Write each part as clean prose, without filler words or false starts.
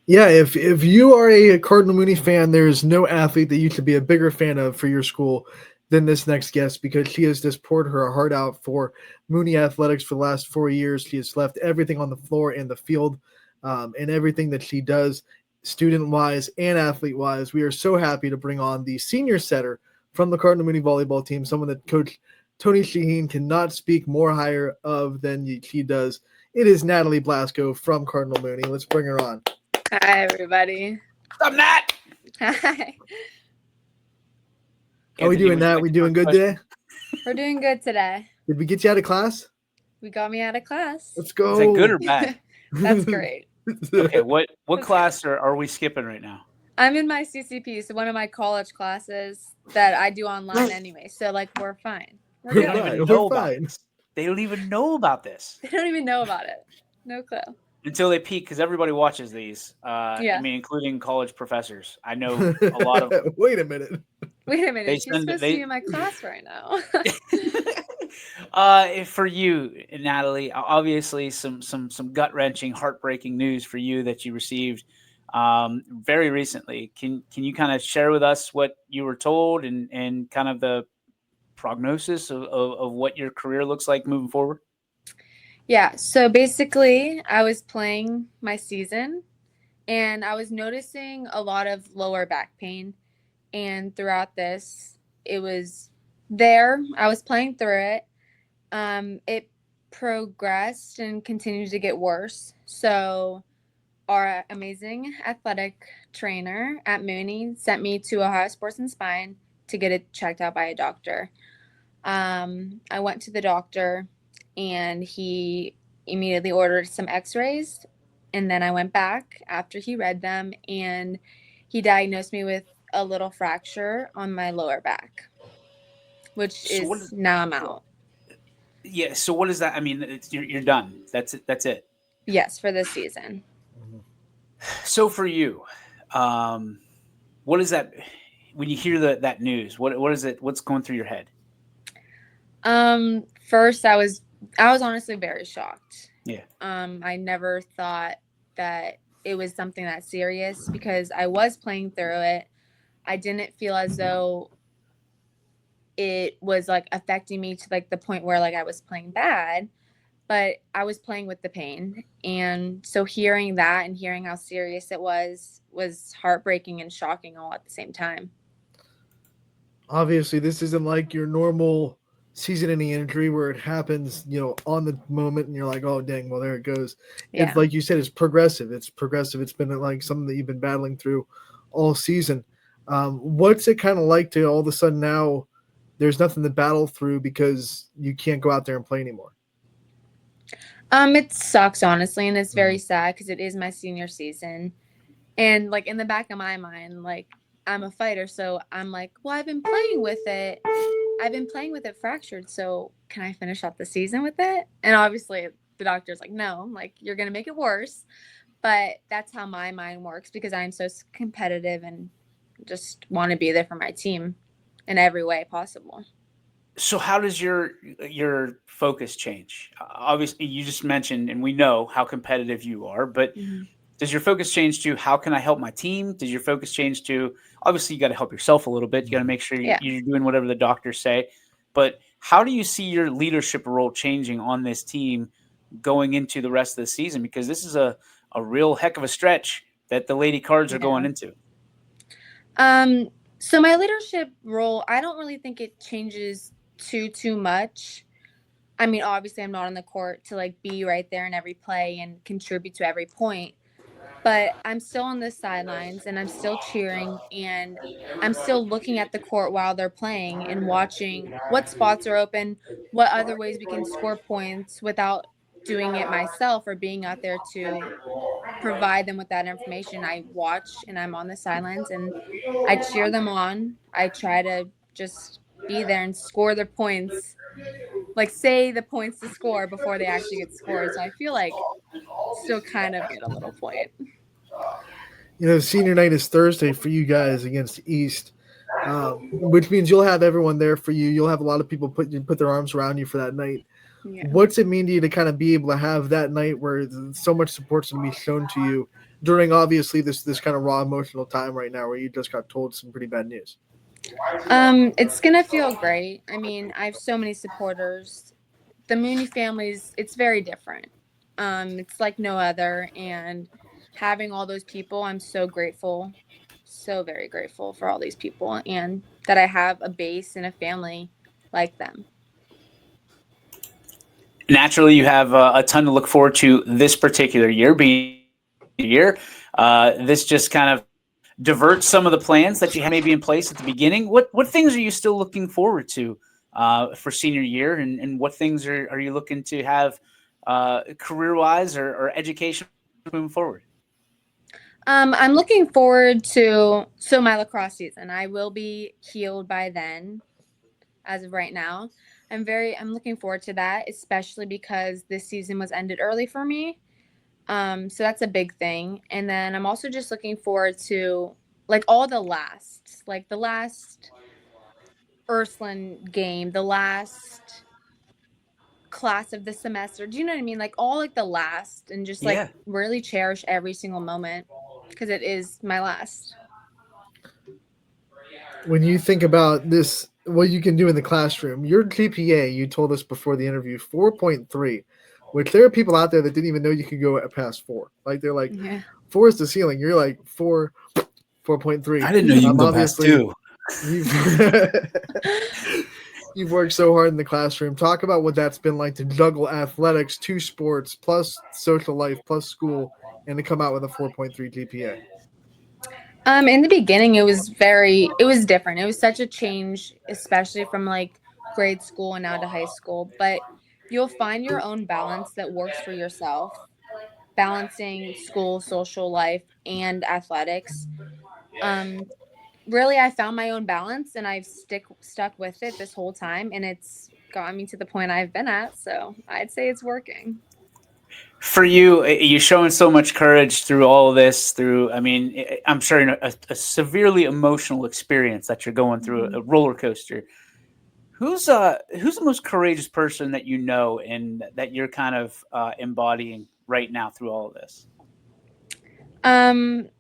Yeah, if you are a Cardinal Mooney fan, there is no athlete that you should be a bigger fan of for your school than this next guest because she has just poured her heart out for Mooney athletics for the last 4 years. She has left everything on the floor and the field, and everything that she does, student wise and athlete wise. We are so happy to bring on the senior setter from the Cardinal Mooney volleyball team, someone that Coach Tony Shaheen cannot speak more higher of than she does. It is Natalie Blasko from Cardinal Mooney. Let's bring her on. Hi, everybody. What's up, Nat? Hi. How we doing, Nat? We doing good today? We're doing good today. Did we get you out of class? We got me out of class. Let's go. Is that good or bad? That's great. Okay, what class are we skipping right now? I'm in my CCP, so one of my college classes that I do online anyway. So, we're fine. They don't even know about this. They don't even know about this. They don't even know about it. No clue. Until they peak, because everybody watches these. Yeah. I mean, including college professors. I know a lot of. Wait a minute. She's supposed to be in my class right now. For you, Natalie, obviously some gut wrenching, heartbreaking news for you that you received very recently. Can you kind of share with us what you were told and kind of the prognosis of what your career looks like moving forward? Yeah, so basically I was playing my season and I was noticing a lot of lower back pain. And throughout this, it was there. I was playing through it. It progressed and continued to get worse. So our amazing athletic trainer at Mooney sent me to Ohio Sports and Spine to get it checked out by a doctor. I went to the doctor and he immediately ordered some x-rays. And then I went back after he read them and he diagnosed me with a little fracture on my lower back, which is now I'm out. Yeah. So what is that? I mean, you're done. That's it. That's it. Yes, for this season. So for you, what is that when you hear that news? What is it? What's going through your head? First I was honestly very shocked. Yeah. I never thought that it was something that serious because I was playing through it. I didn't feel as though it was affecting me to the point where I was playing bad, but I was playing with the pain. And so hearing that and hearing how serious it was heartbreaking and shocking all at the same time. Obviously, this isn't like your normal season-ending injury where it happens, on the moment and you're like, oh, dang, well, there it goes. Yeah. It's like you said, it's progressive. It's been something that you've been battling through all season. What's it kind of like to all of a sudden now there's nothing to battle through because you can't go out there and play anymore? It sucks, honestly, and it's very sad because it is my senior season. And, in the back of my mind, I'm a fighter, so I'm like, well, I've been playing with it. I've been playing with it fractured, so can I finish out the season with it? And obviously the doctor's like, no, you're going to make it worse. But that's how my mind works because I'm so competitive and just want to be there for my team in every way possible. So how does your focus change? Obviously, you just mentioned, and we know how competitive you are, but does your focus change to how can I help my team? Does your focus change to, obviously, you got to help yourself a little bit. You got to make sure you're doing whatever the doctors say. But how do you see your leadership role changing on this team going into the rest of the season? Because this is a real heck of a stretch that the Lady Cards are going into. So my leadership role, I don't really think it changes too much. I mean, obviously I'm not on the court to be right there in every play and contribute to every point, but I'm still on the sidelines and I'm still cheering and I'm still looking at the court while they're playing and watching what spots are open, what other ways we can score points without doing it myself or being out there to provide them with that information. I watch and I'm on the sidelines and I cheer them on. I try to just be there and score their points, say the points to score before they actually get scored. So I feel still kind of get a little point. Senior night is Thursday for you guys against East, which means you'll have everyone there for you. You'll have a lot of people put their arms around you for that night. Yeah. What's it mean to you to kind of be able to have that night where so much support's going to be shown to you, during obviously this kind of raw emotional time right now where you just got told some pretty bad news? It's gonna feel great. I mean, I have so many supporters. The Mooney families, it's very different. It's like no other, and having all those people, I'm so grateful, so very grateful for all these people, and that I have a base and a family like them. Naturally, you have a ton to look forward to this particular year being year. This just kind of diverts some of the plans that you had maybe in place at the beginning. What things are you still looking forward to for senior year, and what things are you looking to have career wise or education moving forward? I'm looking forward to my lacrosse season. I will be healed by then, as of right now. I'm looking forward to that, especially because this season was ended early for me. So that's a big thing. And then I'm also just looking forward to like all the last Ursuline game, the last class of the semester. Do you know what I mean? Like all like the last, and just like Yeah. really cherish every single moment because it is my last. When you think about this, what you can do in the classroom, your GPA, you told us before the interview, 4.3, which there are people out there that didn't even know you could go past 4. Like they're like, Yeah. 4 is the ceiling. You're like 4.3. I didn't know you can go past Obviously, 2. you've you've worked so hard in the classroom. Talk about what that's been like to juggle athletics, 2 sports, plus social life, plus school, and to come out with a 4.3 GPA. In the beginning, it was different. It was such a change, especially from like grade school and now to high school. But you'll find your own balance that works for yourself, balancing school, social life, and athletics. Um, Really, I found my own balance, and I've stuck with it this whole time, and it's got me to the point I've been at. So I'd say it's working. For you, you're showing so much courage through all of this. I mean, I'm sure in a severely emotional experience that you're going through, a roller coaster. Who's the most courageous person that you know and that you're kind of embodying right now through all of this? Um,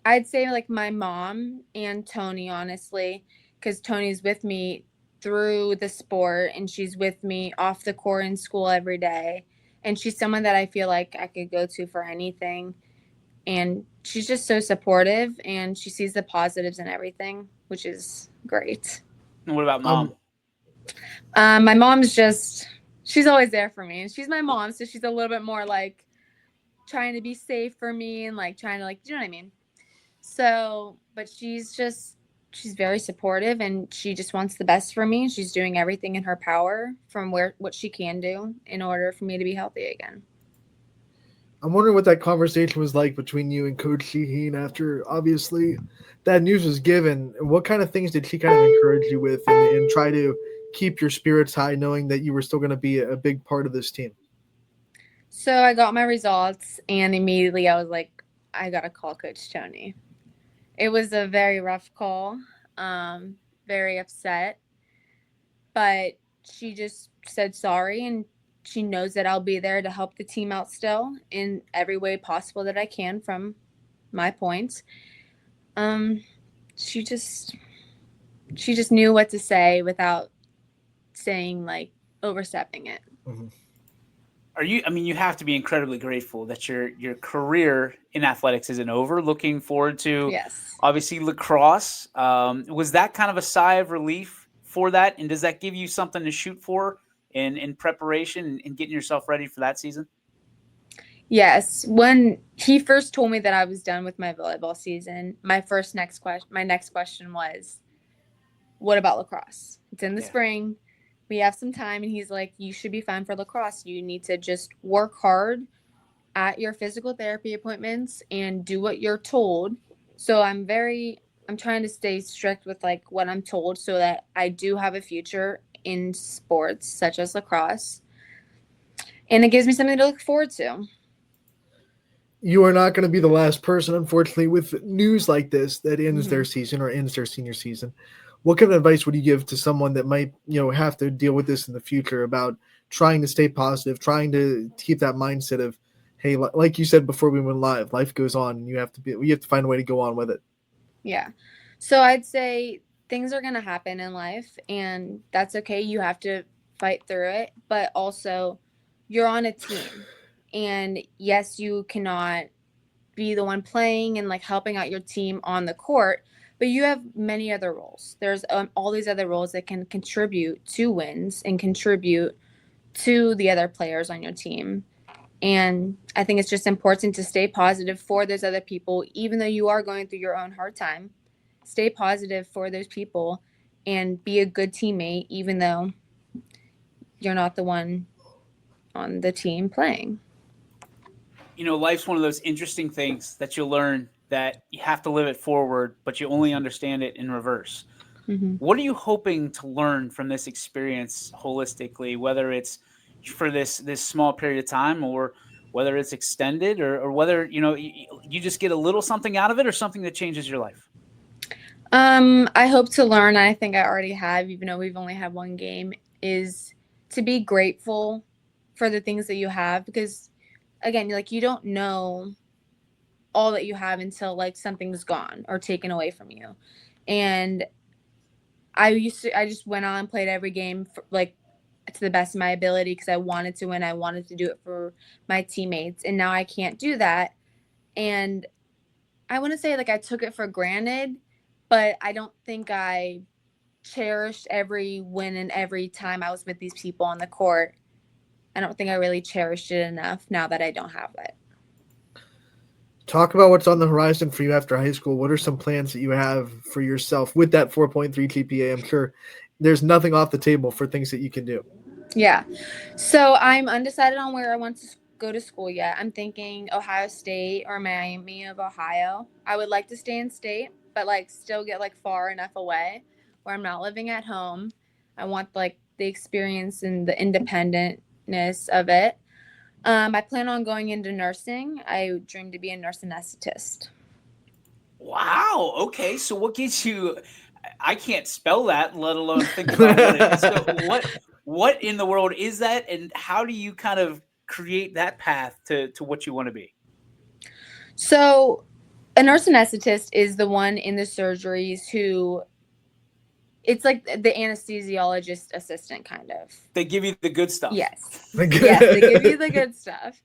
I'd say like my mom and Tony, honestly, because Tony's with me through the sport and she's with me off the court in school every day. And she's someone that I feel like I could go to for anything. And she's just so supportive and she sees the positives in everything, which is great. And what about mom? My mom's she's always there for me. And she's my mom, so she's a little bit more like trying to be safe for me and like trying to like, do you know what I mean? So, but she's very supportive and she just wants the best for me. She's doing everything in her power from what she can do in order for me to be healthy again. I'm wondering what that conversation was like between you and Coach Shaheen after obviously that news was given. What kind of things did she kind of encourage you with and try to keep your spirits high, knowing that you were still going to be a big part of this team? So I got my results and immediately I was like, I got to call Coach Tony. It was a very rough call, very upset, but she just said sorry and she knows that I'll be there to help the team out still in every way possible that I can from my points. She just knew what to say without saying like overstepping it. Mm-hmm. I mean, you have to be incredibly grateful that your career in athletics isn't over. Looking forward to, yes, obviously, lacrosse. Was that kind of a sigh of relief for that? And does that give you something to shoot for in preparation and getting yourself ready for that season? Yes. When he first told me that I was done with my volleyball season, my next question was, what about lacrosse? It's in the spring. We have some time. And he's like, you should be fine for lacrosse. You need to just work hard at your physical therapy appointments and do what you're told. So I'm trying to stay strict with like what I'm told so that I do have a future in sports such as lacrosse. And it gives me something to look forward to. You are not going to be the last person, unfortunately, with news like this that ends their season or ends their senior season. What kind of advice would you give to someone that might, have to deal with this in the future about trying to stay positive, trying to keep that mindset of, hey, like you said before we went live, life goes on, and you have to find a way to go on with it. Yeah. So I'd say things are going to happen in life, and that's okay. You have to fight through it, but also you're on a team. And yes, you cannot be the one playing and like helping out your team on the court, but you have many other roles. There's all these other roles that can contribute to wins and contribute to the other players on your team. And I think it's just important to stay positive for those other people, even though you are going through your own hard time. Stay positive for those people and be a good teammate, even though you're not the one on the team playing. You know, life's one of those interesting things that you'll learn that you have to live it forward, but you only understand it in reverse. Mm-hmm. What are you hoping to learn from this experience holistically, whether it's for this small period of time or whether it's extended or whether, you just get a little something out of it or something that changes your life? I hope to learn, I think I already have, even though we've only had one game, is to be grateful for the things that you have, because again, like, you don't know all that you have until like something's gone or taken away from you. And I just went on and played every game for, like, to the best of my ability because I wanted to win. I wanted to do it for my teammates, and now I can't do that. And I want to say like I took it for granted, but I don't think I cherished every win and every time I was with these people on the court. I don't think I really cherished it enough now that I don't have it. Talk about what's on the horizon for you after high school. What are some plans that you have for yourself with that 4.3 GPA? I'm sure there's nothing off the table for things that you can do. Yeah. So I'm undecided on where I want to go to school yet. I'm thinking Ohio State or Miami of Ohio. I would like to stay in state, but like still get like far enough away where I'm not living at home. I want like the experience and the independentness of it. I plan on going into nursing. I dream to be a nurse anesthetist. Wow. Okay. So what gets you? I can't spell that, let alone think about what it is. So what in the world is that, and how do you kind of create that path to what you want to be? So a nurse anesthetist is the one in the surgeries who, it's like the anesthesiologist assistant kind of. They give you the good stuff. Yes. Yes, they give you the good stuff.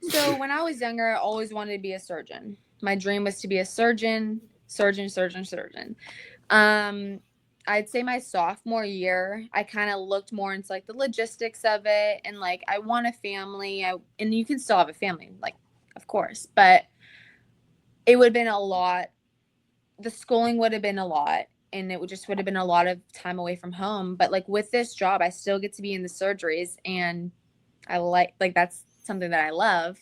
So when I was younger, I always wanted to be a surgeon. My dream was to be a surgeon. I'd say my sophomore year, I kind of looked more into like the logistics of it, and like I want a family. And you can still have a family, like, of course, but it would have been a lot. The schooling would have been a lot, and it would have been a lot of time away from home. But like with this job, I still get to be in the surgeries, and I like that's something that I love.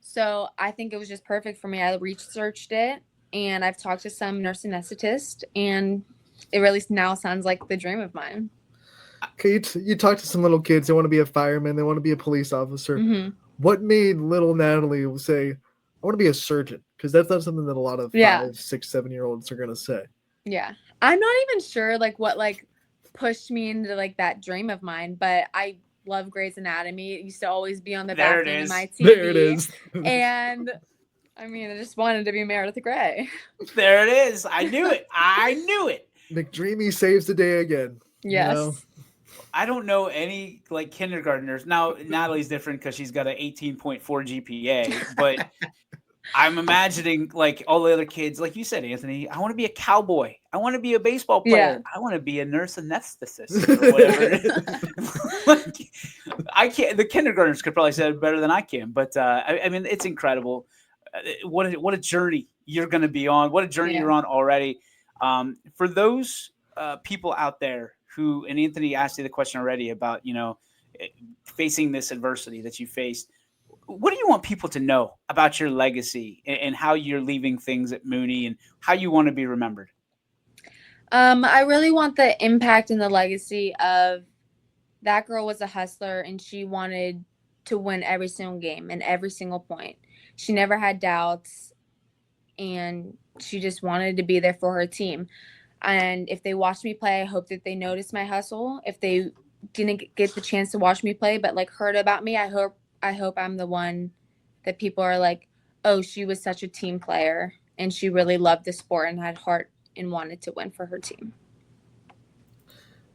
So I think it was just perfect for me. I researched it, and I've talked to some nurse anesthetists, and it really now sounds like the dream of mine. Okay, you talk to some little kids. They want to be a fireman. They want to be a police officer. Mm-hmm. What made little Natalie say, "I want to be a surgeon"? Because that's not something that a lot of 5, 6, 7-year-olds are gonna say. Yeah, I'm not even sure like what like pushed me into like that dream of mine, but I love Grey's Anatomy. It used to always be on the back end of my TV. There it is. And I mean, I just wanted to be Meredith Grey. There it is. I knew it. McDreamy saves the day again. Yes. You know? I don't know any like kindergartners. Now Natalie's different because she's got an 18.4 GPA, but I'm imagining like all the other kids, like you said, Anthony, I want to be a cowboy. I want to be a baseball player. Yeah. I want to be a nurse anesthetist or whatever it is. Like, I can't. The kindergartners could probably say it better than I can, but I mean, it's incredible. What a journey you're going to be on. What a journey you're on already. For those people out there who, and Anthony asked you the question already about, facing this adversity that you faced. What do you want people to know about your legacy and how you're leaving things at Mooney and how you want to be remembered? I really want the impact and the legacy of that girl was a hustler, and she wanted to win every single game and every single point. She never had doubts, and she just wanted to be there for her team. And if they watched me play, I hope that they noticed my hustle. If they didn't get the chance to watch me play but like heard about me, I hope I'm the one that people are like, oh, she was such a team player and she really loved the sport and had heart and wanted to win for her team.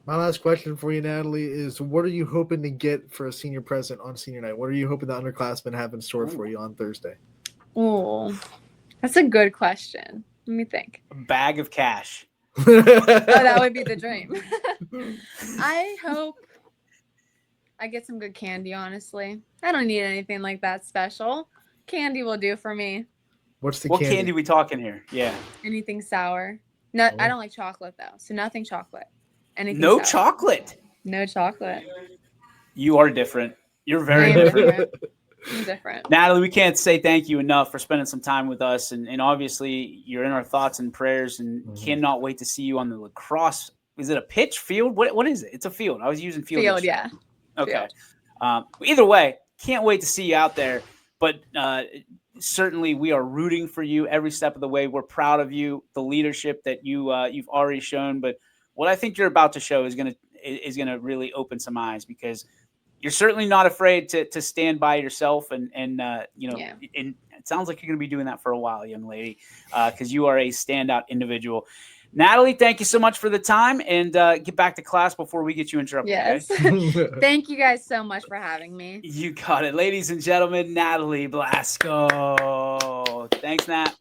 My last question for you, Natalie, is what are you hoping to get for a senior present on senior night? What are you hoping the underclassmen have in store for you on Thursday? Oh, that's a good question. Let me think. A bag of cash. Oh, that would be the dream. I hope I get some good candy, honestly. I don't need anything like that special. Candy will do for me. What's the What candy we talking here? Yeah. Anything sour. No, I don't like chocolate, though. So nothing chocolate. Anything No sour. chocolate. No chocolate. You are different. You're very I am different. I'm different. Natalie, we can't say thank you enough for spending some time with us. And obviously, you're in our thoughts and prayers and cannot wait to see you on the lacrosse. Is it a pitch field? What is it? It's a field. I was using field. Field, yeah. Okay. Field. Either way, can't wait to see you out there. But certainly, we are rooting for you every step of the way. We're proud of you, the leadership that you've already shown. But what I think you're about to show is gonna really open some eyes, because you're certainly not afraid to stand by yourself, and you know, Yeah. and it sounds like you're going to be doing that for a while, young lady, because you are a standout individual. Natalie, thank you so much for the time, and get back to class before we get you in trouble. Yes. Okay? Thank you guys so much for having me. You got it. Ladies and gentlemen, Natalie Blasko. Thanks, Nat.